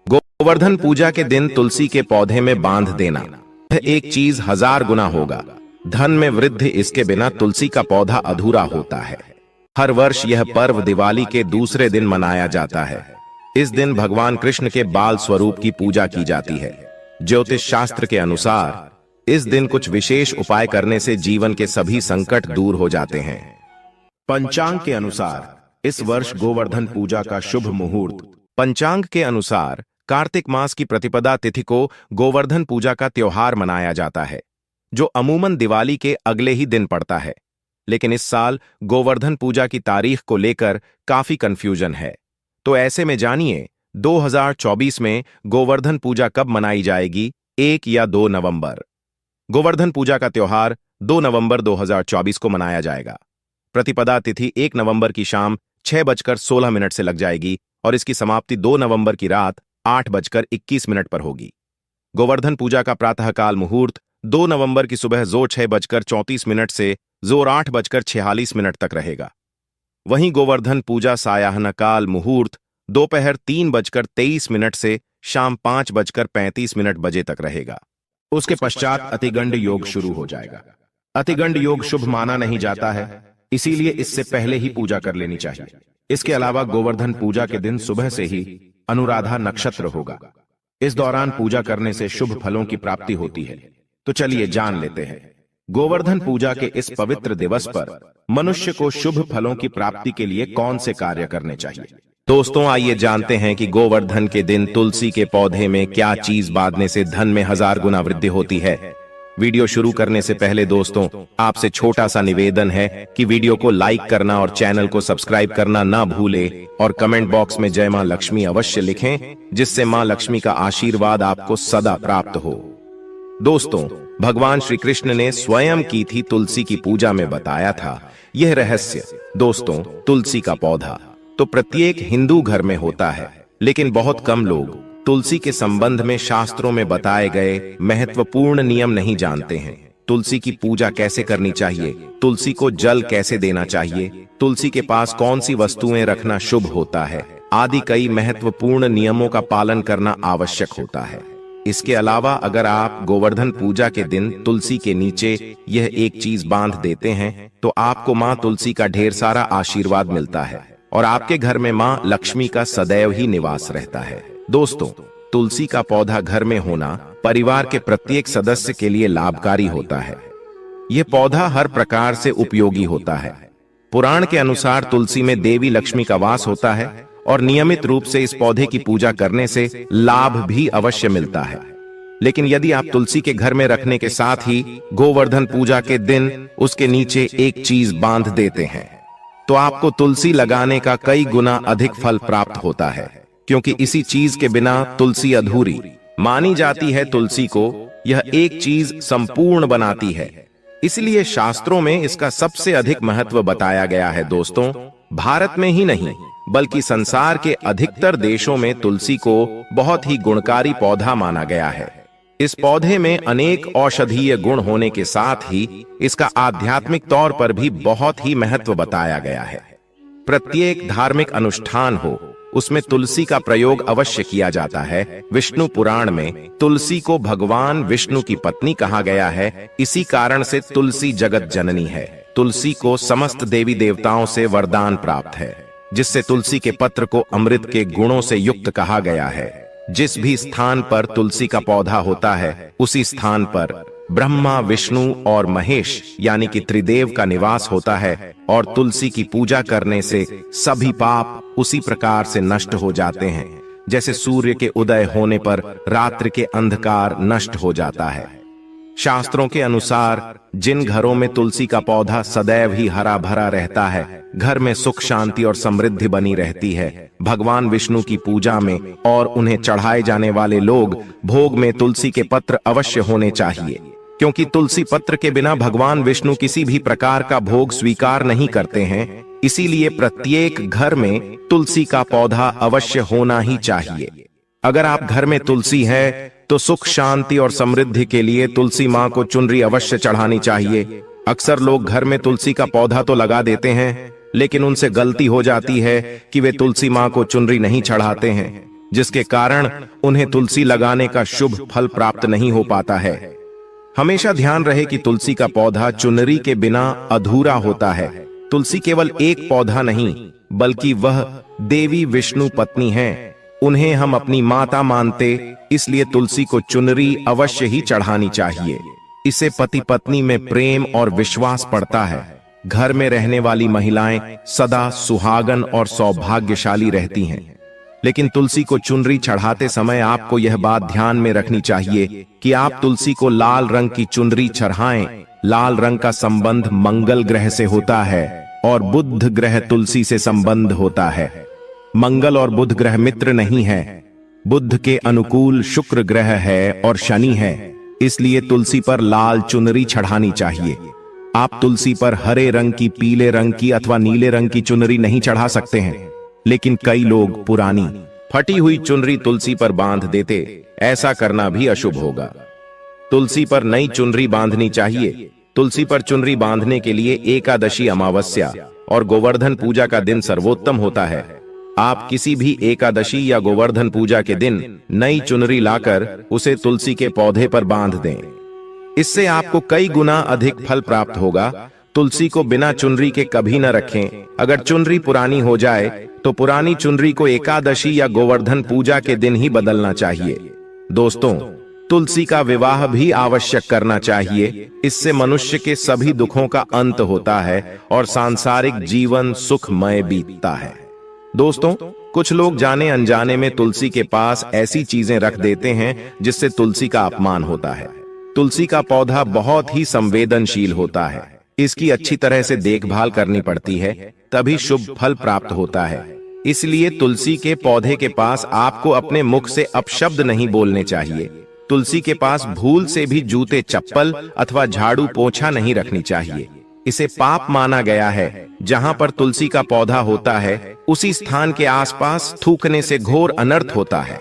गोवर्धन पूजा के दिन तुलसी के पौधे में बांध देना यह एक चीज 1000 गुना होगा। धन में वृद्धि, इसके बिना तुलसी का पौधा अधूरा होता है। हर वर्ष यह पर्व दिवाली के दूसरे दिन मनाया जाता है। इस दिन भगवान कृष्ण के बाल स्वरूप की पूजा की जाती है। ज्योतिष शास्त्र के अनुसार इस दिन कुछ विशेष उपाय करने से जीवन के सभी संकट दूर हो जाते हैं। पंचांग के अनुसार इस वर्ष गोवर्धन पूजा का शुभ मुहूर्त। पंचांग के अनुसार कार्तिक मास की प्रतिपदा तिथि को गोवर्धन पूजा का त्योहार मनाया जाता है, जो अमूमन दिवाली के अगले ही दिन पड़ता है। लेकिन इस साल गोवर्धन पूजा की तारीख को लेकर काफी कंफ्यूजन है। तो ऐसे में जानिए 2024 में गोवर्धन पूजा कब मनाई जाएगी, 1 या 2 नवंबर। गोवर्धन पूजा का त्योहार 2 नवंबर 2024 को मनाया जाएगा। प्रतिपदा तिथि 1 नवंबर की शाम 6:16 से लग जाएगी और इसकी समाप्ति 2 नवंबर की रात 8:21 पर होगी। गोवर्धन पूजा का प्रातःकाल मुहूर्त 2 नवंबर की सुबह जोर 6:34 से जोर 8:46 तक रहेगा। वहीं गोवर्धन पूजा सायाहन काल मुहूर्त दोपहर 3:23 से शाम 5:35 बजे तक रहेगा। उसके पश्चात अतिगंड योग शुरू हो जाएगा। अतिगंड योग शुभ माना नहीं जाता है, इसीलिए इससे पहले ही पूजा कर लेनी चाहिए। इसके अलावा गोवर्धन पूजा के दिन सुबह से ही अनुराधा नक्षत्र होगा। इस दौरान पूजा करने से शुभ फलों की प्राप्ति होती है। तो चलिए जान लेते हैं गोवर्धन पूजा के इस पवित्र दिवस पर मनुष्य को शुभ फलों की प्राप्ति के लिए कौन से कार्य करने चाहिए। दोस्तों, आइए जानते हैं कि गोवर्धन के दिन तुलसी के पौधे में क्या चीज बांधने से धन में 1000 गुना वृद्धि होती है। वीडियो शुरू करने से पहले दोस्तों, आपसे छोटा सा निवेदन है कि वीडियो को लाइक करना और चैनल को सब्सक्राइब करना ना भूलें और कमेंट बॉक्स में जय मां लक्ष्मी अवश्य लिखें, जिससे मां लक्ष्मी का आशीर्वाद आपको सदा प्राप्त हो। दोस्तों, भगवान श्री कृष्ण ने स्वयं की थी तुलसी की पूजा में बताया था यह रहस्य। दोस्तों, तुलसी का पौधा तो प्रत्येक हिंदू घर में होता है, लेकिन बहुत कम लोग तुलसी के संबंध में शास्त्रों में बताए गए महत्वपूर्ण नियम नहीं जानते हैं। तुलसी की पूजा कैसे करनी चाहिए, तुलसी को जल कैसे देना चाहिए, तुलसी के पास कौन सी वस्तुएं रखना शुभ होता है आदि कई महत्वपूर्ण नियमों का पालन करना आवश्यक होता है। इसके अलावा अगर आप गोवर्धन पूजा के दिन तुलसी के नीचे यह एक चीज बांध देते हैं तो आपको मां तुलसी का ढेर सारा आशीर्वाद मिलता है और आपके घर में मां लक्ष्मी का सदैव ही निवास रहता है। दोस्तों, तुलसी का पौधा घर में होना परिवार के प्रत्येक सदस्य के लिए लाभकारी होता है। यह पौधा हर प्रकार से उपयोगी होता है। पुराण के अनुसार तुलसी में देवी लक्ष्मी का वास होता है और नियमित रूप से इस पौधे की पूजा करने से लाभ भी अवश्य मिलता है। लेकिन यदि आप तुलसी के घर में रखने के साथ ही गोवर्धन पूजा के दिन उसके नीचे एक चीज बांध देते हैं तो आपको तुलसी लगाने का कई गुना अधिक फल प्राप्त होता है, क्योंकि इसी चीज के बिना तुलसी अधूरी मानी जाती है। तुलसी को यह एक चीज संपूर्ण बनाती है, इसलिए शास्त्रों में इसका सबसे अधिक महत्व बताया गया है। दोस्तों, भारत में ही नहीं बल्कि संसार के अधिकतर देशों में तुलसी को बहुत ही गुणकारी पौधा माना गया है। इस पौधे में अनेक औषधीय गुण होने के साथ ही इसका आध्यात्मिक तौर पर भी बहुत ही महत्व बताया गया है। प्रत्येक धार्मिक अनुष्ठान हो उसमें तुलसी का प्रयोग अवश्य किया जाता है। विष्णु पुराण में तुलसी को भगवान विष्णु की पत्नी कहा गया है। इसी कारण से तुलसी जगत जननी है। तुलसी को समस्त देवी देवताओं से वरदान प्राप्त है, जिससे तुलसी के पत्र को अमृत के गुणों से युक्त कहा गया है। जिस भी स्थान पर तुलसी का पौधा होता है उसी स्थान पर ब्रह्मा, विष्णु और महेश यानी कि त्रिदेव का निवास होता है और तुलसी की पूजा करने से सभी पाप उसी प्रकार से नष्ट हो जाते हैं जैसे सूर्य के उदय होने पर रात्रि के अंधकार नष्ट हो जाता है। शास्त्रों के अनुसार जिन घरों में तुलसी का पौधा सदैव ही हरा भरा रहता है, घर में सुख शांति और समृद्धि बनी रहती है। भगवान विष्णु की पूजा में और उन्हें चढ़ाए जाने वाले लोग भोग में तुलसी के पत्र अवश्य होने चाहिए, क्योंकि तुलसी पत्र के बिना भगवान विष्णु किसी भी प्रकार का भोग स्वीकार नहीं करते हैं। इसीलिए प्रत्येक घर में तुलसी का पौधा अवश्य होना ही चाहिए। अगर आप घर में तुलसी है तो सुख शांति और समृद्धि के लिए तुलसी मां को चुनरी अवश्य चढ़ानी चाहिए। अक्सर लोग घर में तुलसी का पौधा तो लगा देते हैं, लेकिन उनसे गलती हो जाती है कि वे तुलसी मां को चुनरी नहीं चढ़ाते हैं, जिसके कारण उन्हें तुलसी लगाने का शुभ फल प्राप्त नहीं हो पाता है। हमेशा ध्यान रहे कि तुलसी का पौधा चुनरी के बिना अधूरा होता है। तुलसी केवल एक पौधा नहीं, बल्कि वह देवी विष्णु पत्नी है। उन्हें हम अपनी माता मानते, इसलिए तुलसी को चुनरी अवश्य ही चढ़ानी चाहिए। इससे पति पत्नी में प्रेम और विश्वास बढ़ता है। घर में रहने वाली महिलाएं सदा सुहागन और सौभाग्यशाली रहती हैं। लेकिन तुलसी को चुनरी चढ़ाते समय आपको यह बात ध्यान में रखनी चाहिए कि आप तुलसी को लाल रंग की चुनरी चढ़ाएं। लाल रंग का संबंध मंगल ग्रह से होता है और बुध ग्रह तुलसी से संबंध होता है। मंगल और बुध ग्रह मित्र नहीं है। बुध के अनुकूल शुक्र ग्रह है और शनि है, इसलिए तुलसी पर लाल चुनरी चढ़ानी चाहिए। आप तुलसी पर हरे रंग की, पीले रंग की अथवा नीले रंग की चुनरी नहीं चढ़ा सकते हैं। लेकिन कई लोग पुरानी फटी हुई चुनरी तुलसी पर बांध देते। ऐसा करना भी अशुभ होगा। तुलसी पर नई चुनरी बांधनी चाहिए। तुलसी पर चुनरी बांधने के लिए एकादशी, अमावस्या और गोवर्धन पूजा का दिन सर्वोत्तम होता है। आप किसी भी एकादशी या गोवर्धन पूजा के दिन नई चुनरी लाकर उसे तुलसी के पौधे पर बांध दें। इससे आपको कई गुना अधिक फल प्राप्त होगा। तुलसी को बिना चुनरी के कभी न रखें। अगर चुनरी पुरानी हो जाए तो पुरानी चुनरी को एकादशी या गोवर्धन पूजा के दिन ही बदलना चाहिए। दोस्तों, तुलसी का विवाह भी आवश्यक करना चाहिए। इससे मनुष्य के सभी दुखों का अंत होता है और सांसारिक जीवन सुखमय बीतता है। दोस्तों, कुछ लोग जाने अनजाने में तुलसी के पास ऐसी चीजें रख देते हैं जिससे तुलसी का अपमान होता है। तुलसी का पौधा बहुत ही संवेदनशील होता है। इसकी अच्छी तरह से देखभाल करनी पड़ती है, तभी शुभ फल प्राप्त होता है। इसलिए तुलसी के पौधे के पास आपको अपने मुख से अपशब्द नहीं बोलने चाहिए। तुलसी के पास भूल से भी जूते, चप्पल अथवा झाड़ू पोछा नहीं रखनी चाहिए। इसे पाप माना गया है। जहां पर तुलसी का पौधा होता है, उसी स्थान के आसपास थूकने से घोर अनर्थ होता है।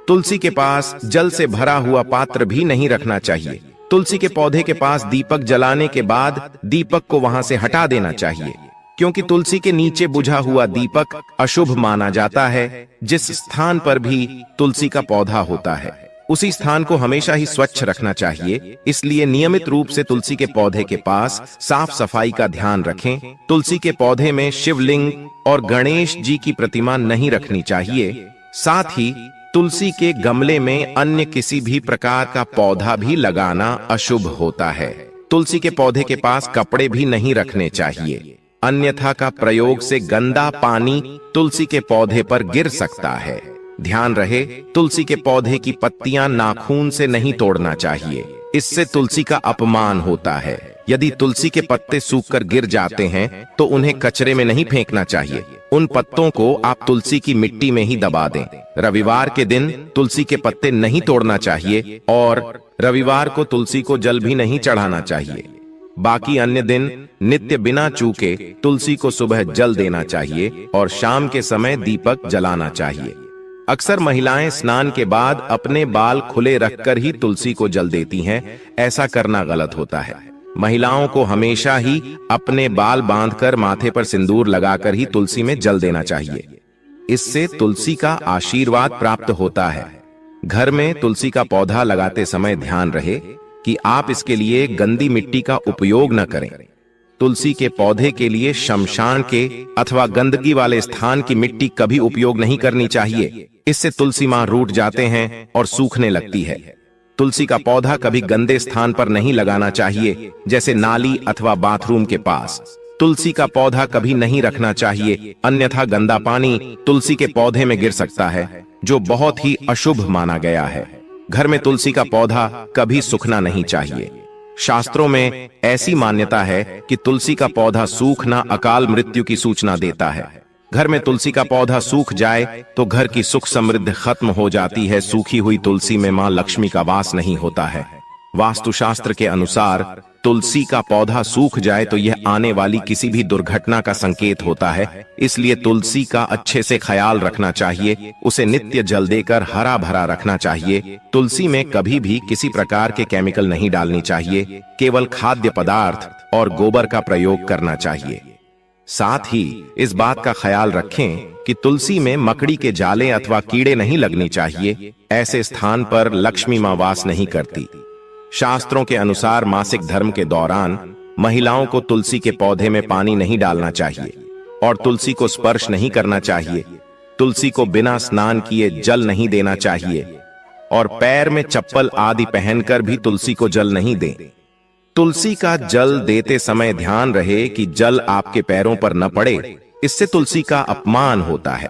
तुलसी के पास जल से भरा हुआ पात्र भी नहीं रखना चाहिए। तुलसी के पौधे के पास दीपक जलाने के बाद दीपक को वहां से हटा देना चाहिए, क्योंकि तुलसी के नीचे बुझा हुआ दीपक अशुभ माना जाता है। जिस स्थान पर भी तुलसी का पौधा होता है, उसी स्थान को हमेशा ही स्वच्छ रखना चाहिए। इसलिए नियमित रूप से तुलसी के पौधे के पास साफ सफाई का ध्यान रखें। तुलसी के पौधे में शिवलिंग और गणेश जी की प्रतिमा नहीं रखनी चाहिए। साथ ही तुलसी के गमले में अन्य किसी भी प्रकार का पौधा भी लगाना अशुभ होता है। तुलसी के पौधे के पास कपड़े भी नहीं रखने चाहिए, अन्यथा का प्रयोग से गंदा पानी तुलसी के पौधे पर गिर सकता है। ध्यान रहे, तुलसी के पौधे की पत्तियां नाखून से नहीं तोड़ना चाहिए, इससे तुलसी का अपमान होता है। यदि तुलसी के पत्ते सूखकर गिर जाते हैं तो उन्हें कचरे में नहीं फेंकना चाहिए। उन पत्तों को आप तुलसी की मिट्टी में ही दबा दें। रविवार के दिन तुलसी के पत्ते नहीं तोड़ना चाहिए और रविवार को तुलसी को जल भी नहीं चढ़ाना चाहिए। बाकी अन्य दिन नित्य बिना चूके तुलसी को सुबह जल देना चाहिए और शाम के समय दीपक जलाना चाहिए। अक्सर महिलाएं स्नान के बाद अपने बाल खुले रखकर ही तुलसी को जल देती हैं। ऐसा करना गलत होता है। महिलाओं को हमेशा ही अपने बाल बांधकर माथे पर सिंदूर लगाकर ही तुलसी में जल देना चाहिए। इससे तुलसी का आशीर्वाद प्राप्त होता है। घर में तुलसी का पौधा लगाते समय ध्यान रहे कि आप इसके लिए गंदी मिट्टी का उपयोग न करें। तुलसी के पौधे के लिए शमशान के अथवा गंदगी वाले स्थान की मिट्टी कभी उपयोग नहीं करनी चाहिए। इससे तुलसी मां रूठ जाते हैं और सूखने लगती है। तुलसी का पौधा कभी गंदे स्थान पर नहीं लगाना चाहिए, जैसे नाली अथवा बाथरूम के पास। तुलसी का पौधा कभी नहीं रखना चाहिए, अन्यथा गंदा पानी तुलसी के पौधे में गिर सकता है, जो बहुत ही अशुभ माना गया है। घर में तुलसी का पौधा कभी सूखना नहीं चाहिए। शास्त्रों में ऐसी मान्यता है कि तुलसी का पौधा सूखना अकाल मृत्यु की सूचना देता है। घर में तुलसी का पौधा सूख जाए तो घर की सुख समृद्धि खत्म हो जाती है। सूखी हुई तुलसी में मां लक्ष्मी का वास नहीं होता है। वास्तुशास्त्र के अनुसार तुलसी का पौधा सूख जाए तो यह आने वाली किसी भी दुर्घटना का संकेत होता है। इसलिए तुलसी का अच्छे से ख्याल रखना चाहिए, उसे नित्य जल देकर हरा भरा रखना चाहिए। तुलसी में कभी भी किसी प्रकार के केमिकल नहीं डालनी चाहिए, केवल खाद्य पदार्थ और गोबर का प्रयोग करना चाहिए। साथ ही इस बात का ख्याल रखें कि तुलसी में मकड़ी के जाले अथवा कीड़े नहीं लगने चाहिए। ऐसे स्थान पर लक्ष्मी मां वास नहीं करती। शास्त्रों के अनुसार मासिक धर्म के दौरान महिलाओं को तुलसी के पौधे में पानी नहीं डालना चाहिए और तुलसी को स्पर्श नहीं करना चाहिए। तुलसी को बिना स्नान किए जल नहीं देना चाहिए और पैर में चप्पल आदि पहनकर भी तुलसी को जल नहीं दें। तुलसी का जल देते समय ध्यान रहे कि जल आपके पैरों पर न पड़े, इससे तुलसी का अपमान होता है।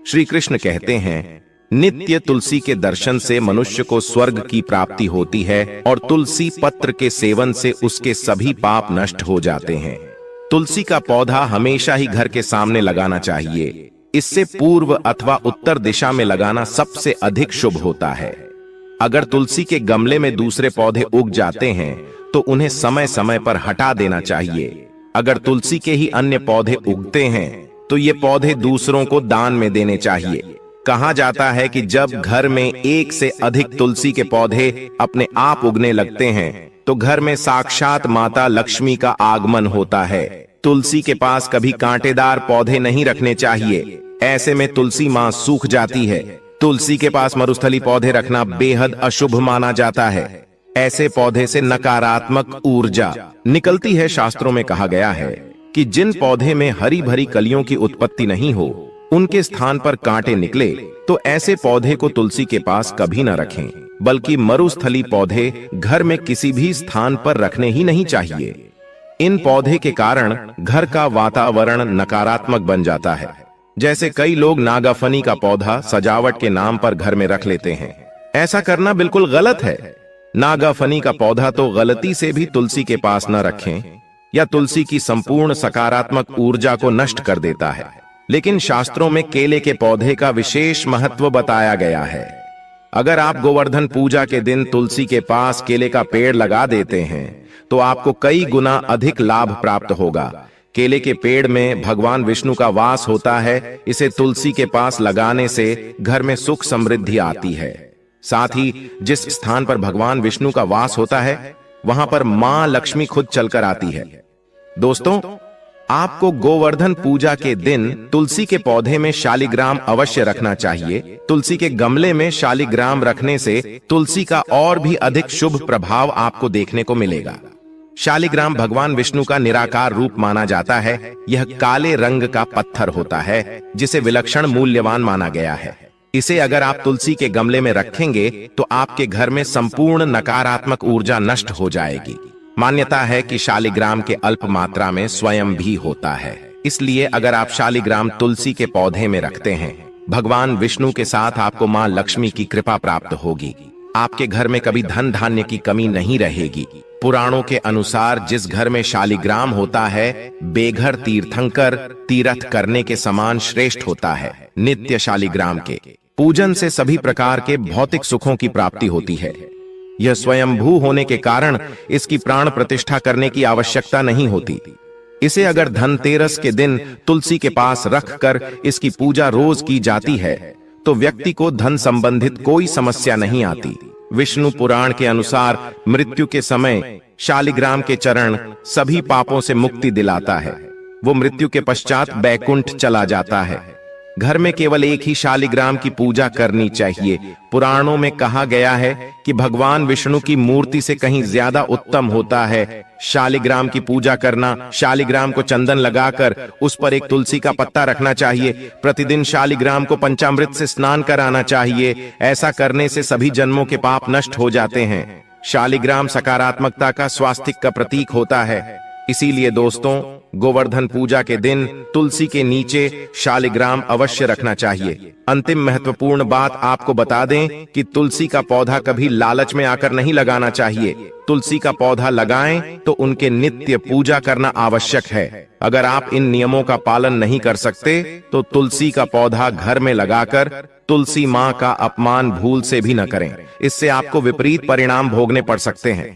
श्री कृष्ण कहते हैं, नित्य तुलसी के दर्शन से मनुष्य को स्वर्ग की प्राप्ति होती है और तुलसी पत्र के सेवन से उसके सभी पाप नष्ट हो जाते हैं। तुलसी का पौधा हमेशा ही घर के सामने लगाना चाहिए। इससे पूर्व अथवा उत्तर दिशा में लगाना सबसे अधिक शुभ होता है। अगर तुलसी के गमले में दूसरे पौधे उग जाते हैं तो उन्हें समय समय पर हटा देना चाहिए। अगर तुलसी के ही अन्य पौधे उगते हैं तो ये पौधे दूसरों को दान में देने चाहिए। कहा जाता है कि जब घर में एक से अधिक तुलसी के पौधे अपने आप उगने लगते हैं तो घर में साक्षात माता लक्ष्मी का आगमन होता है। तुलसी के पास कभी कांटेदार पौधे नहीं रखने चाहिए, ऐसे में तुलसी मां सूख जाती है। तुलसी के पास मरुस्थली पौधे रखना बेहद अशुभ माना जाता है। ऐसे पौधे से नकारात्मक ऊर्जा निकलती है। शास्त्रों में कहा गया है कि जिन पौधे में हरी भरी कलियों की उत्पत्ति नहीं हो, उनके स्थान पर कांटे निकले तो ऐसे पौधे को तुलसी के पास कभी न रखें, बल्कि मरुस्थली पौधे घर में किसी भी स्थान पर रखने ही नहीं चाहिए। इन पौधे के कारण घर का वातावरण नकारात्मक बन जाता है। जैसे कई लोग नागाफनी का पौधा सजावट के नाम पर घर में रख लेते हैं। ऐसा करना बिल्कुल गलत है। नागाफनी का पौधा तो गलती से भी तुलसी के पास न रखें या तुलसी की संपूर्ण सकारात्मक ऊर्जा को नष्ट कर देता है। लेकिन शास्त्रों में केले के पौधे का विशेष महत्व बताया गया है। अगर आप गोवर्धन पूजा के दिन तुलसी के पास केले का पेड़ लगा देते हैं तो आपको कई गुना अधिक लाभ प्राप्त होगा। केले के पेड़ में भगवान विष्णु का वास होता है। इसे तुलसी के पास लगाने से घर में सुख समृद्धि आती है। साथ ही जिस स्थान पर भगवान विष्णु का वास होता है वहां पर मां लक्ष्मी खुद चलकर आती है। दोस्तों, आपको गोवर्धन पूजा के दिन तुलसी के पौधे में शालिग्राम अवश्य रखना चाहिए। तुलसी के गमले में शालिग्राम रखने से तुलसी का और भी अधिक शुभ प्रभाव आपको देखने को मिलेगा। शालिग्राम भगवान विष्णु का निराकार रूप माना जाता है। यह काले रंग का पत्थर होता है जिसे विलक्षण मूल्यवान माना गया है। इसे अगर आप तुलसी के गमले में रखेंगे तो आपके घर में संपूर्ण नकारात्मक ऊर्जा नष्ट हो जाएगी। मान्यता है कि शालिग्राम के अल्प मात्रा में स्वयं भी होता है, इसलिए अगर आप शालिग्राम तुलसी के पौधे में रखते हैं, भगवान विष्णु के साथ आपको मां लक्ष्मी की कृपा प्राप्त होगी। आपके घर में कभी धन धान्य की कमी नहीं रहेगी। पुराणों के अनुसार जिस घर में शालिग्राम होता है, बेघर तीर्थंकर तीर्थ करने के समान श्रेष्ठ होता है। नित्य शालिग्राम के पूजन से सभी प्रकार के भौतिक सुखों की प्राप्ति होती है। यह स्वयंभू होने के कारण इसकी प्राण प्रतिष्ठा करने की आवश्यकता नहीं होती। इसे अगर धनतेरस के दिन तुलसी के पास रखकर इसकी पूजा रोज की जाती है तो व्यक्ति को धन संबंधित कोई समस्या नहीं आती। विष्णु पुराण के अनुसार मृत्यु के समय शालिग्राम के चरण सभी पापों से मुक्ति दिलाता है। वो मृत्यु के पश्चात बैकुंठ चला जाता है। घर में केवल एक ही शालिग्राम की पूजा करनी चाहिए। पुराणों में कहा गया है कि भगवान विष्णु की मूर्ति से कहीं ज्यादा उत्तम होता है शालिग्राम की पूजा करना। शालिग्राम को चंदन लगाकर उस पर एक तुलसी का पत्ता रखना चाहिए। प्रतिदिन शालिग्राम को पंचामृत से स्नान कराना चाहिए। ऐसा करने से सभी जन्मों के पाप नष्ट हो जाते हैं। शालिग्राम सकारात्मकता का स्वास्तिक का प्रतीक होता है। इसीलिए दोस्तों, गोवर्धन पूजा के दिन तुलसी के नीचे शालिग्राम अवश्य रखना चाहिए। अंतिम महत्वपूर्ण बात आपको बता दें कि तुलसी का पौधा कभी लालच में आकर नहीं लगाना चाहिए। तुलसी का पौधा लगाएं तो उनके नित्य पूजा करना आवश्यक है। अगर आप इन नियमों का पालन नहीं कर सकते तो तुलसी का पौधा घर में लगाकर तुलसी मां का अपमान भूल से भी न करें। इससे आपको विपरीत परिणाम भोगने पड़ सकते हैं।